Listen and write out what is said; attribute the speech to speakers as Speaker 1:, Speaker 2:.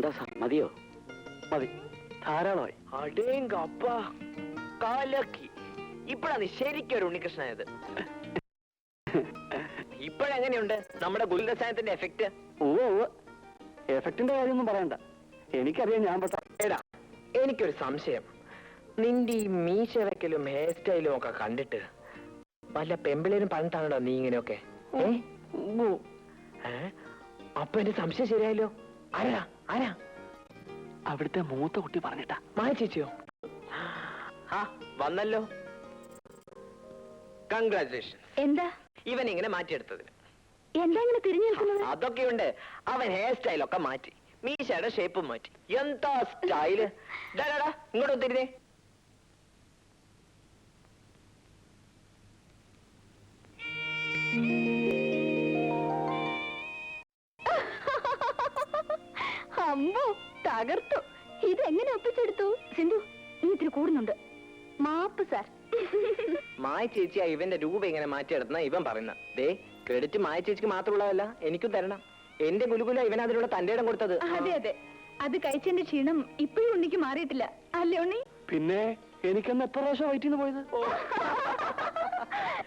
Speaker 1: എന്താ മതിയോ? മതി, ധാരാളമായി.
Speaker 2: അടേങ്കപ്പ കാലക്കി. ഇപ്പഴാണ് ശരിക്കും ഒരു ഉണ്ണികൃഷ്ണനായത്. ഇപ്പോഴെങ്ങനെയുണ്ട് നമ്മുടെ ഗുരുരസായനത്തിന്റെ എഫക്റ്റ്?
Speaker 1: എഫക്റ്റിന്റെ കാര്യമൊന്നും പറയണ്ട, എനിക്കറിയാം ഞാൻ പെട്ട.
Speaker 2: എടാ, എനിക്കൊരു സംശയം. നിന്റെ ഈ മീശ വെക്കലും ഹെയർ സ്റ്റൈലും ഒക്കെ കണ്ടിട്ട് വല്ല പെമ്പിളേരും പറഞ്ഞിട്ടാണോ നീ ഇങ്ങനെയൊക്കെ? അപ്പൊ എന്റെ സംശയം ശരിയായല്ലോ. ആരാ ആരാ?
Speaker 1: അവിടുത്തെ മൂത്ത കുട്ടി പറഞ്ഞിട്ടാ.
Speaker 2: മായ ചേച്ചിയോ? ആ വന്നല്ലോ, കൺഗ്രാറ്റുലേഷൻ.
Speaker 3: എന്താ
Speaker 2: ഇവൻ ഇങ്ങനെ മാറ്റിയെടുത്തതിന്.
Speaker 3: എന്താ ഇങ്ങനെ തിരിഞ്ഞു നിൽക്കുന്നത്?
Speaker 2: അതൊക്കെയുണ്ട്. അവൻ ഹെയർ സ്റ്റൈലൊക്കെ മാറ്റി, മീശയുടെ ഷേപ്പും മാറ്റി. എന്താ സ്റ്റൈല്! ഇങ്ങോട്ട് തിരിഞ്ഞേ.
Speaker 3: അമ്പോ, തകർത്തു. ഇതെങ്ങനെ ഒപ്പിച്ചെടുത്തു? സിന്ധു, നീ ഇത്തിരി കൂടുന്നുണ്ട്. മാപ്പ് സാർ.
Speaker 2: മായ ചേച്ചിയാ ഇവന്റെ രൂപ ഇങ്ങനെ മാറ്റിയെടുക്കുന്ന ഇവൻ പറയുന്ന. ദേ, ക്രെഡിറ്റ് മായ ചേച്ചിക്ക് മാത്രമുള്ളതല്ല, എനിക്കും തരണം. എന്റെ ഗുലുകുല ഇവൻ അതിനുള്ള തന്റെ ഇടം കൊടുത്തത്.
Speaker 3: അതെ അതെ, അത് കഴിച്ചതിന്റെ ക്ഷീണം ഇപ്പോഴും ഉണ്ണിക്ക് മാറിയിട്ടില്ല, അല്ലേ ഉണ്ണി?
Speaker 1: പിന്നെ എനിക്കൊന്ന് എത്ര പ്രാവശ്യം വയറ്റിന്ന് പോയത്?